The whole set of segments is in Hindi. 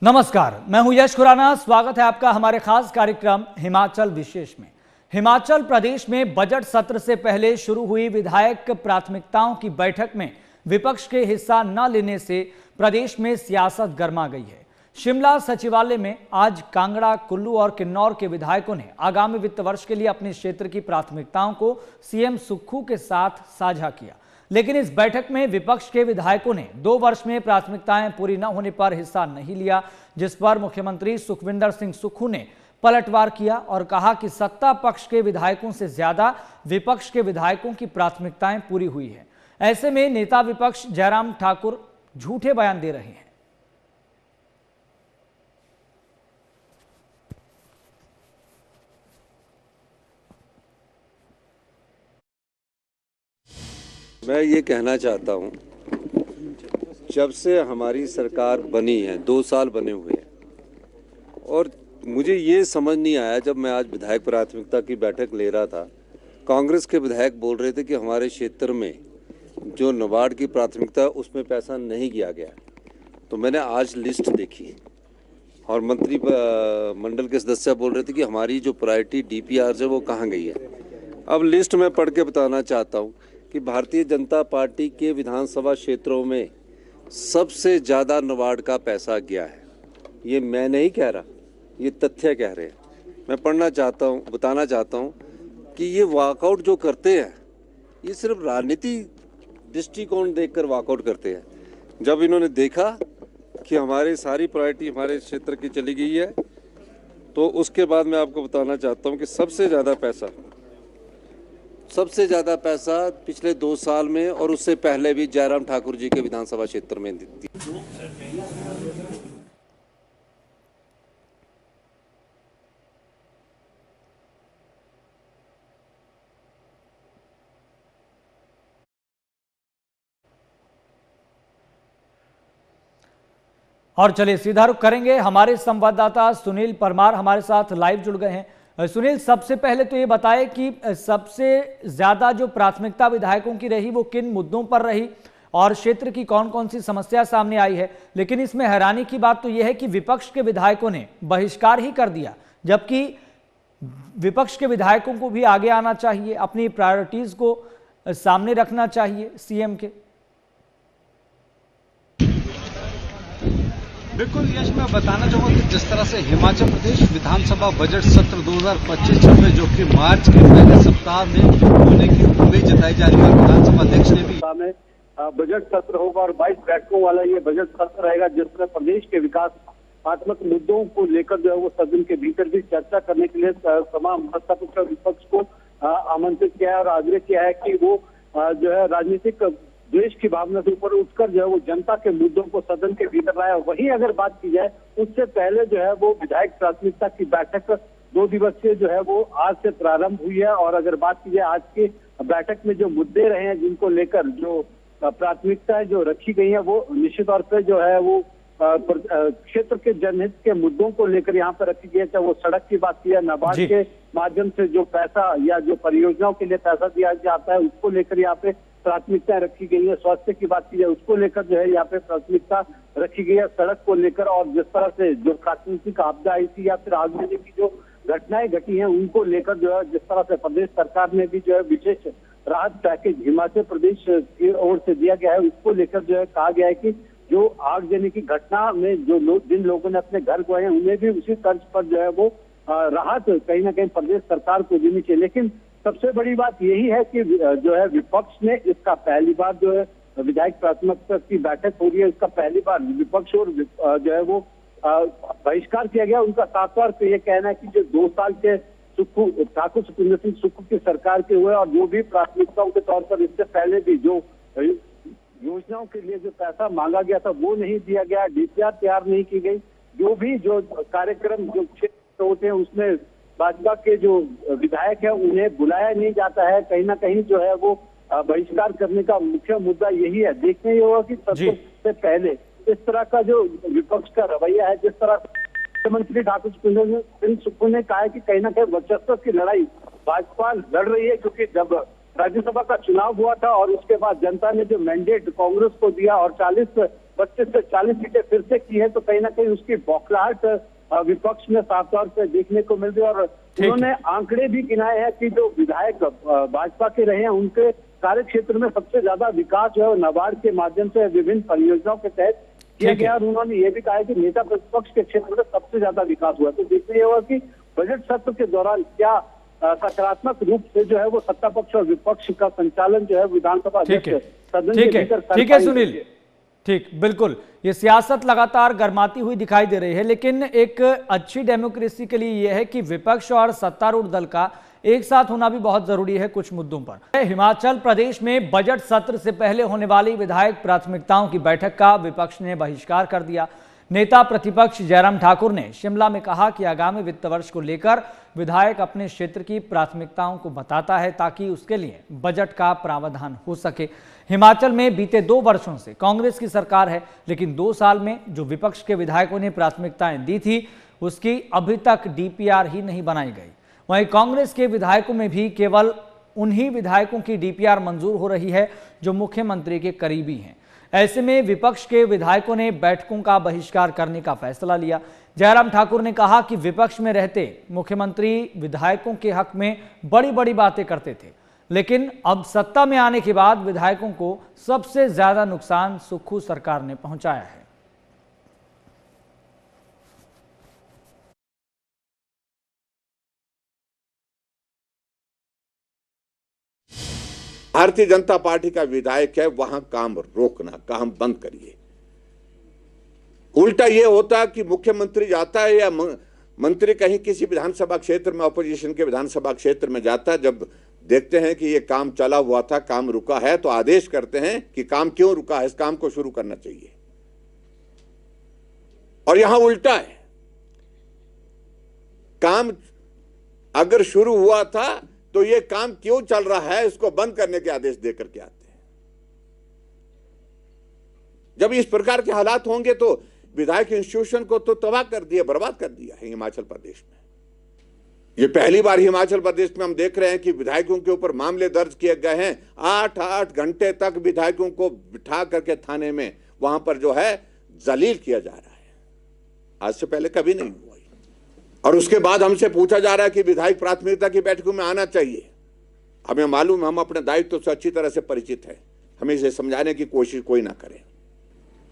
नमस्कार, मैं हूं यश खुराना। स्वागत है आपका हमारे खास कार्यक्रम हिमाचल विशेष में। हिमाचल प्रदेश में बजट सत्र से पहले शुरू हुई विधायक प्राथमिकताओं की बैठक में विपक्ष के हिस्सा न लेने से प्रदेश में सियासत गर्मा गई है। शिमला सचिवालय में आज कांगड़ा, कुल्लू और किन्नौर के विधायकों ने आगामी वित्त वर्ष के लिए अपने क्षेत्र की प्राथमिकताओं को सीएम सुक्खू के साथ साझा किया, लेकिन इस बैठक में विपक्ष के विधायकों ने 2 वर्ष में प्राथमिकताएं पूरी न होने पर हिस्सा नहीं लिया, जिस पर मुख्यमंत्री सुखविंदर सिंह सुक्खू ने पलटवार किया और कहा कि सत्ता पक्ष के विधायकों से ज्यादा विपक्ष के विधायकों की प्राथमिकताएं पूरी हुई है। ऐसे में नेता विपक्ष जयराम ठाकुर झूठे बयान दे रहे हैं। मैं ये कहना चाहता हूँ, जब से हमारी सरकार बनी है 2 साल बने हुए हैं और मुझे ये समझ नहीं आया, जब मैं आज विधायक प्राथमिकता की बैठक ले रहा था, कांग्रेस के विधायक बोल रहे थे कि हमारे क्षेत्र में जो नाबार्ड की प्राथमिकता है उसमें पैसा नहीं किया गया। तो मैंने आज लिस्ट देखी और मंत्री मंडल के सदस्य बोल रहे थे कि हमारी जो प्रायोरिटी डीपीआर है वो कहाँ गई है। अब लिस्ट में पढ़ के बताना चाहता हूँ कि भारतीय जनता पार्टी के विधानसभा क्षेत्रों में सबसे ज़्यादा नाबार्ड का पैसा गया है। ये मैं नहीं कह रहा, ये तथ्य कह रहे हैं। मैं पढ़ना चाहता हूँ, बताना चाहता हूँ कि ये वॉकआउट जो करते हैं ये सिर्फ राजनीति दृष्टिकोण देखकर वॉकआउट करते हैं। जब इन्होंने देखा कि हमारी सारी प्रायोरिटी हमारे क्षेत्र की चली गई है, तो उसके बाद मैं आपको बताना चाहता हूँ कि सबसे ज़्यादा पैसा पिछले 2 साल में और उससे पहले भी जयराम ठाकुर जी के विधानसभा क्षेत्र में दी। और चलिए सीधा रुख करेंगे, हमारे संवाददाता सुनील परमार हमारे साथ लाइव जुड़ गए हैं। सुनील, सबसे पहले तो ये बताएं कि सबसे ज्यादा जो प्राथमिकता विधायकों की रही वो किन मुद्दों पर रही और क्षेत्र की कौन कौन सी समस्या सामने आई है। लेकिन इसमें हैरानी की बात तो यह है कि विपक्ष के विधायकों ने बहिष्कार ही कर दिया, जबकि विपक्ष के विधायकों को भी आगे आना चाहिए, अपनी प्रायोरिटीज को सामने रखना चाहिए सीएम के। बिल्कुल यश, मैं बताना चाहूंगा कि जिस तरह से हिमाचल प्रदेश विधानसभा बजट सत्र 2025-26 जो कि मार्च के पहले सप्ताह में होने की उम्मीद जताई जा रही है, विधानसभा अध्यक्ष ने भी बजट सत्र होगा और 22 बैठकों वाला ये बजट सत्र रहेगा, जिसमें प्रदेश के विकासात्मक मुद्दों को लेकर जो है वो सदन के भीतर भी चर्चा करने के लिए तमाम सत्ता पक्ष और विपक्ष को आमंत्रित किया है और आग्रह किया है कि वो जो है राजनीतिक देश की भावना से ऊपर उठकर जो है वो जनता के मुद्दों को सदन के भीतर लाया। वहीं अगर बात की जाए उससे पहले जो है वो विधायक प्राथमिकता की बैठक 2 दिवसीय जो है वो आज से प्रारंभ हुई है और अगर बात की जाए आज की बैठक में जो मुद्दे रहे हैं, जिनको लेकर जो प्राथमिकताएं जो रखी गई है, वो निश्चित तौर पर जो है वो क्षेत्र के जनहित के मुद्दों को लेकर यहाँ पर रखी गई है। चाहे वो सड़क की बात की है, नाबार्ड के माध्यम से जो पैसा या जो परियोजनाओं के लिए पैसा दिया जाता है उसको लेकर यहाँ पे प्राथमिकता रखी गई है। स्वास्थ्य की बात की जाए उसको लेकर जो है यहाँ पे प्राथमिकता रखी गई है, सड़क को लेकर, और जिस तरह से जो प्राकृतिक आपदा आई थी या फिर आगजनी की जो घटनाएं घटी हैं उनको लेकर जो है जिस तरह से प्रदेश सरकार ने भी जो है विशेष राहत पैकेज हिमाचल प्रदेश की ओर से दिया गया है, उसको लेकर जो है कहा गया है कि जो आगजनी की घटना में जो लोग जिन लोगों ने अपने घर गए हैं उन्हें भी उसी तर्ज पर जो है वो राहत कहीं ना कहीं प्रदेश सरकार को देनी चाहिए। लेकिन सबसे बड़ी बात यही है कि जो है विपक्ष ने इसका पहली बार जो है विधायक प्राथमिकता की बैठक हो रही है, इसका पहली बार विपक्ष और जो है वो बहिष्कार किया गया। उनका साफ तौर पे ये कहना है कि जो 2 साल के ठाकुर सुखविंदर सिंह सुक्खू की सरकार के हुए और जो भी प्राथमिकताओं के तौर पर इससे पहले भी जो योजनाओं के लिए जो पैसा मांगा गया था वो नहीं दिया गया, डीपीआर तैयार नहीं की गई, जो कार्यक्रम जो क्षेत्र होते हैं उसमें भाजपा के जो विधायक है उन्हें बुलाया नहीं जाता है, कहीं ना कहीं जो है वो बहिष्कार करने का मुख्य मुद्दा यही है। देखने ये होगा कि सबसे पहले इस तरह का जो विपक्ष का रवैया है, जिस तरह मुख्यमंत्री ठाकुर सुखविंदर सिंह सुक्खू ने कहा है कि कहीं ना कहीं वर्चस्व की लड़ाई भाजपा लड़ रही है, क्योंकि जब राज्यसभा का चुनाव हुआ था और उसके बाद जनता ने जो मैंडेट कांग्रेस को दिया और 40 25 से 40 सीटें फिर से की है, तो कहीं ना कहीं उसकी बौखलाहट विपक्ष में साफ तौर से देखने को मिल रही है। और उन्होंने आंकड़े भी गिनाए हैं कि जो विधायक भाजपा के रहे हैं उनके कार्य क्षेत्र में सबसे ज्यादा विकास जो है नाबार्ड के माध्यम से विभिन्न परियोजनाओं के तहत किया गया। और उन्होंने ये भी कहा है कि नेता प्रतिपक्ष के क्षेत्र में सबसे ज्यादा विकास हुआ। तो देखना ये होगा कि बजट सत्र के दौरान क्या सकारात्मक रूप से जो है वो सत्ता पक्ष और विपक्ष का संचालन जो है विधानसभा अध्यक्ष सदन के भीतर ठीक है सुनील, ठीक, बिल्कुल। ये सियासत लगातार गर्माती हुई दिखाई दे रही है, लेकिन एक अच्छी डेमोक्रेसी के लिए यह है कि विपक्ष और सत्तारूढ़ दल का एक साथ होना भी बहुत जरूरी है कुछ मुद्दों पर। हिमाचल प्रदेश में बजट सत्र से पहले होने वाली विधायक प्राथमिकताओं की बैठक का विपक्ष ने बहिष्कार कर दिया। नेता प्रतिपक्ष जयराम ठाकुर ने शिमला में कहा कि आगामी वित्त वर्ष को लेकर विधायक अपने क्षेत्र की प्राथमिकताओं को बताता है ताकि उसके लिए बजट का प्रावधान हो सके। हिमाचल में बीते 2 वर्षों से कांग्रेस की सरकार है, लेकिन 2 साल में जो विपक्ष के विधायकों ने प्राथमिकताएं दी थी उसकी अभी तक डीपीआर ही नहीं बनाई गई। वहीं कांग्रेस के विधायकों में भी केवल उन्हीं विधायकों की डीपीआर मंजूर हो रही है जो मुख्यमंत्री के करीबी हैं। ऐसे में विपक्ष के विधायकों ने बैठकों का बहिष्कार करने का फैसला लिया। जयराम ठाकुर ने कहा कि विपक्ष में रहते मुख्यमंत्री विधायकों के हक में बड़ी बड़ी बातें करते थे, लेकिन अब सत्ता में आने के बाद विधायकों को सबसे ज्यादा नुकसान सुक्खू सरकार ने पहुंचाया है। भारतीय जनता पार्टी का विधायक है, वहां काम रोकना, काम बंद करिए। उल्टा ये होता कि मुख्यमंत्री जाता है या मंत्री कहीं किसी विधानसभा क्षेत्र में, अपोजिशन के विधानसभा क्षेत्र में जाता है, जब देखते हैं कि ये काम चला हुआ था, काम रुका है, तो आदेश करते हैं कि काम क्यों रुका है, इस काम को शुरू करना चाहिए। और यहां उल्टा है, काम अगर शुरू हुआ था तो ये काम क्यों चल रहा है इसको बंद करने के आदेश देकर के आते हैं। जब इस प्रकार के हालात होंगे तो विधायक इंस्टीट्यूशन को तो तबाह कर दिया, बर्बाद कर दिया है हिमाचल प्रदेश में। ये पहली बार हिमाचल प्रदेश में हम देख रहे हैं कि विधायकों के ऊपर मामले दर्ज किए गए हैं। 8-8 घंटे तक विधायकों को बिठा करके थाने में वहां पर जो है जलील किया जा रहा है। आज से पहले कभी नहीं हुआ। और उसके बाद हमसे पूछा जा रहा है कि विधायक प्राथमिकता की बैठकों में आना चाहिए। हमें मालूम है, हम अपने दायित्व से अच्छी तरह से परिचित है, हमें इसे समझाने की कोशिश कोई ना करे।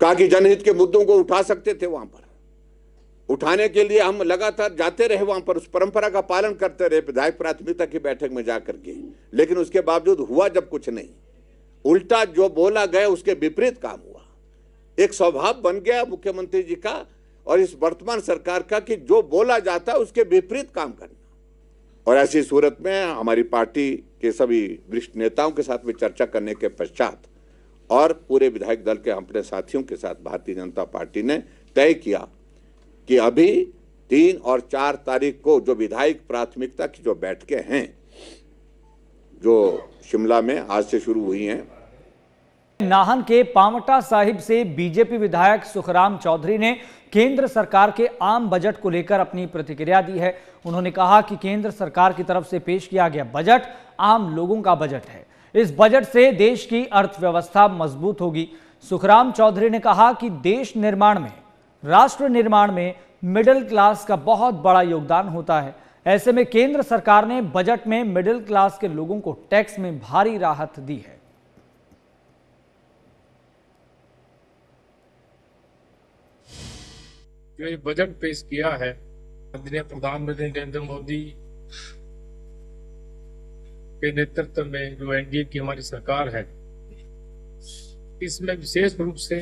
कहा कि जनहित के मुद्दों को उठा सकते थे, वहां पर उठाने के लिए हम लगातार जाते रहे, वहां पर उस परंपरा का पालन करते रहे विधायक प्राथमिकता की बैठक में जाकर के, लेकिन उसके बावजूद हुआ जब कुछ नहीं, उल्टा जो बोला गया उसके विपरीत काम हुआ। एक स्वभाव बन गया मुख्यमंत्री जी का और इस वर्तमान सरकार का कि जो बोला जाता है उसके विपरीत काम करना। और ऐसी सूरत में हमारी पार्टी के सभी वरिष्ठ नेताओं के साथ में चर्चा करने के पश्चात और पूरे विधायक दल के अपने साथियों के साथ भारतीय जनता पार्टी ने तय किया कि अभी 3 और 4 तारीख को जो विधायक प्राथमिकता की जो बैठकें हैं जो शिमला में आज से शुरू हुई हैं। नाहन के पांवटा साहिब से बीजेपी विधायक सुखराम चौधरी ने केंद्र सरकार के आम बजट को लेकर अपनी प्रतिक्रिया दी है। उन्होंने कहा कि केंद्र सरकार की तरफ से पेश किया गया बजट आम लोगों का बजट है। इस बजट से देश की अर्थव्यवस्था मजबूत होगी। सुखराम चौधरी ने कहा कि देश निर्माण में, राष्ट्र निर्माण में मिडिल क्लास का बहुत बड़ा योगदान होता है। ऐसे में केंद्र सरकार ने बजट में मिडिल क्लास के लोगों को टैक्स में भारी राहत दी है। जो ये बजट पेश किया है माननीय प्रधानमंत्री नरेंद्र मोदी के नेतृत्व में जो एनडीए की हमारी सरकार है, इसमें विशेष रूप से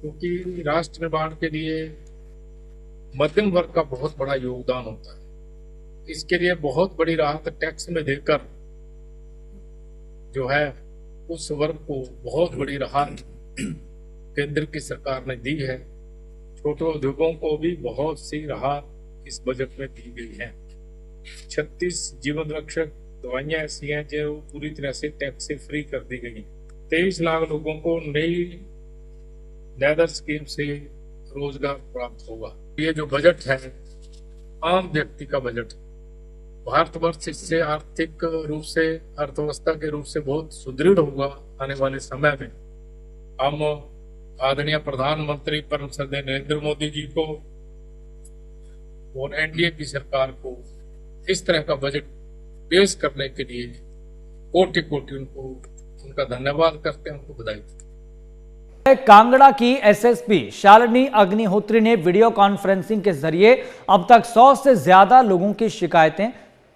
क्योंकि राष्ट्र निर्माण के लिए मध्यम वर्ग का बहुत बड़ा योगदान होता है, इसके लिए बहुत बड़ी राहत टैक्स में देकर जो है उस वर्ग को बहुत बड़ी राहत केंद्र की सरकार ने दी है। छोटे उद्योगों को भी बहुत सी राहत इस बजट में दी गई है। 36 जीवन रक्षक दवाइयां ऐसी हैं जो पूरी तरह से टैक्स से फ्री कर दी गई। 23 लाख लोगों को नई लेदर स्कीम से रोजगार प्राप्त होगा। ये जो बजट है आम व्यक्ति का बजट, भारतवर्ष इससे आर्थिक रूप से, अर्थव्यवस्था के रूप से बहुत सुदृढ़ होगा। आने वाले समय में हम आदरणीय प्रधानमंत्री परम श्रद्धेय नरेंद्र मोदी जी को और एनडीए की सरकार को इस तरह का बजट पेश करने के लिए कोटि कोटि उनका धन्यवाद करते हैं, उनको बधाई देते हैं। कांगड़ा की एसएसपी शालिनी अग्निहोत्री ने वीडियो कॉन्फ्रेंसिंग के जरिए अब तक 100 से ज्यादा लोगों की शिकायतें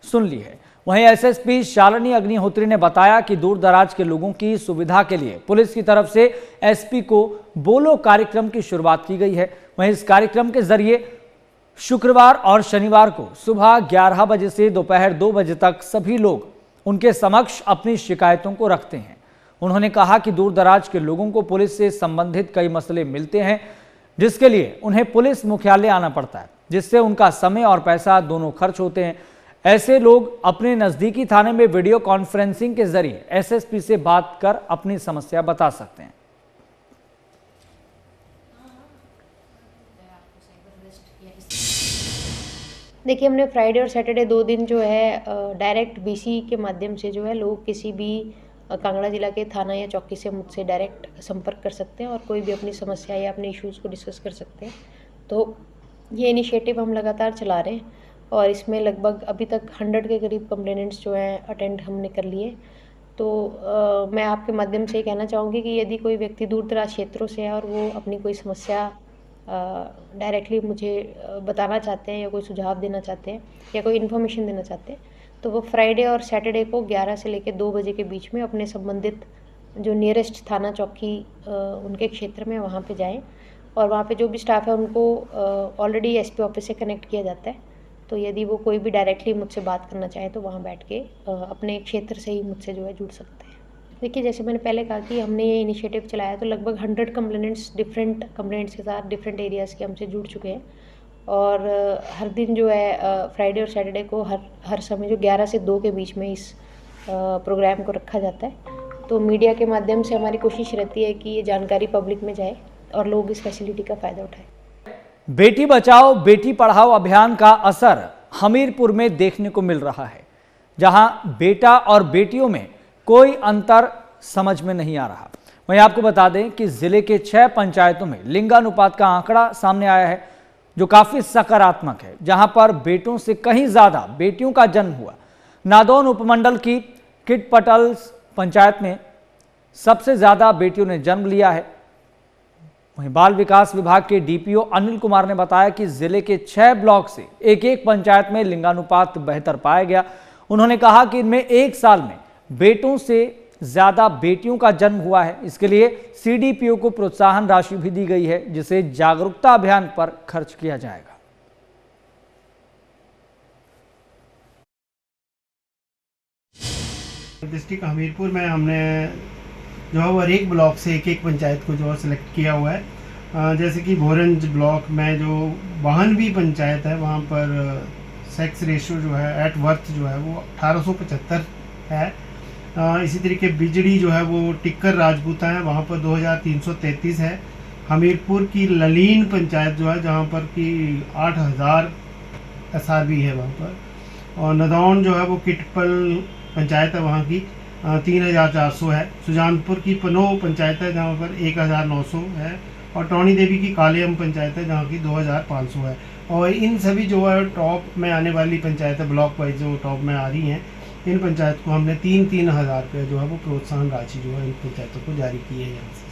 सुन ली है। वहीं एसएसपी शालिनी अग्निहोत्री ने बताया कि दूर दराज के लोगों की सुविधा के लिए पुलिस की तरफ से एसपी को बोलो कार्यक्रम की शुरुआत की गई है। वहीं इस कार्यक्रम के जरिए शुक्रवार और शनिवार को सुबह 11 बजे से दोपहर 2 बजे तक सभी लोग उनके समक्ष अपनी शिकायतों को रखते हैं। उन्होंने कहा कि दूर दराज के लोगों को पुलिस से संबंधित कई मसले मिलते हैं, जिसके लिए उन्हें पुलिस मुख्यालय आना पड़ता है, जिससे उनका समय और पैसा दोनों खर्च होते हैं। ऐसे लोग अपने नजदीकी थाने में वीडियो कॉन्फ्रेंसिंग के जरिए एसएसपी से बात कर अपनी समस्या बता सकते हैं। देखिए, हमने फ्राइडे और सैटरडे 2 दिन जो है डायरेक्ट बीसी के माध्यम से जो है लोग किसी भी कांगड़ा जिला के थाना या चौकी से मुझसे डायरेक्ट संपर्क कर सकते हैं और कोई भी अपनी समस्या या अपने इश्यूज़ को डिस्कस कर सकते हैं। तो ये इनिशिएटिव हम लगातार चला रहे हैं और इसमें लगभग अभी तक 100 के करीब कंप्लेनेंट्स जो हैं अटेंड हमने कर लिए। तो मैं आपके माध्यम से ये कहना चाहूँगी कि यदि कोई व्यक्ति दूर दराज क्षेत्रों से है और वो अपनी कोई समस्या डायरेक्टली मुझे बताना चाहते हैं या कोई सुझाव देना चाहते हैं या कोई इन्फॉर्मेशन देना चाहते हैं, तो वो फ्राइडे और सैटरडे को 11 से लेकर 2 बजे के बीच में अपने संबंधित जो नियरेस्ट थाना चौकी उनके क्षेत्र में वहाँ पे जाएं और वहाँ पे जो भी स्टाफ है उनको ऑलरेडी एसपी ऑफिस से कनेक्ट किया जाता है। तो यदि वो कोई भी डायरेक्टली मुझसे बात करना चाहे तो वहाँ बैठ के अपने क्षेत्र से ही मुझसे जो है जुड़ सकते हैं। देखिए, जैसे मैंने पहले कहा कि हमने ये इनिशिएटिव चलाया तो लगभग 100 कंप्लेनेंट्स डिफरेंट कंप्लेनेंट्स के साथ डिफरेंट एरियाज़ के हमसे जुड़ चुके हैं और हर दिन जो है फ्राइडे और सैटरडे को हर समय जो 11 से 2 के बीच में इस प्रोग्राम को रखा जाता है। तो मीडिया के माध्यम से हमारी कोशिश रहती है कि ये जानकारी पब्लिक में जाए और लोग इस फैसिलिटी का फ़ायदा उठाएं। बेटी बचाओ बेटी पढ़ाओ अभियान का असर हमीरपुर में देखने को मिल रहा है, जहां बेटा और बेटियों में कोई अंतर समझ में नहीं आ रहा। वहीं आपको बता दें कि जिले के 6 पंचायतों में लिंगानुपात का आंकड़ा सामने आया है, जो काफी सकारात्मक है, जहां पर बेटों से कहीं ज्यादा बेटियों का जन्म हुआ। नादौन उपमंडल की किटपटल्स पंचायत में सबसे ज्यादा बेटियों ने जन्म लिया है। वहीं बाल विकास विभाग के डीपीओ अनिल कुमार ने बताया कि जिले के 6 ब्लॉक से एक पंचायत में लिंगानुपात बेहतर पाया गया। उन्होंने कहा कि इनमें 1 साल में बेटों से ज्यादा बेटियों का जन्म हुआ है। इसके लिए सीडीपीओ को प्रोत्साहन राशि भी दी गई है, जिसे जागरूकता अभियान पर खर्च किया जाएगा। डिस्ट्रिक्ट हमीरपुर में हमने जो है हर एक ब्लॉक से एक पंचायत को जो है सिलेक्ट किया हुआ है। जैसे कि भोरंज ब्लॉक में जो वाहनवी पंचायत है, वहाँ पर सेक्स रेशियो जो है एट बर्थ जो है वो 1875 है। इसी तरीके बिजड़ी जो है वो टिक्कर राजपूता है, वहाँ पर 2333 है। हमीरपुर की ललीन पंचायत जो है जहाँ पर कि 8000 SRB है वहाँ पर, और नदौन जो है वो किटपल पंचायत है, वहाँ की 3400 है। सुजानपुर की पनो पंचायत है जहाँ पर 1900 है, और टौनी देवी की कालेम पंचायत है जहाँ की 2500 है। और इन सभी जो है टॉप में आने वाली पंचायत है, ब्लॉक वाइज जो टॉप में आ रही हैं, इन पंचायत को हमने 3-3 हज़ार रुपये जो है वो प्रोत्साहन राशि जो है इन पंचायतों को जारी की है यहाँ से।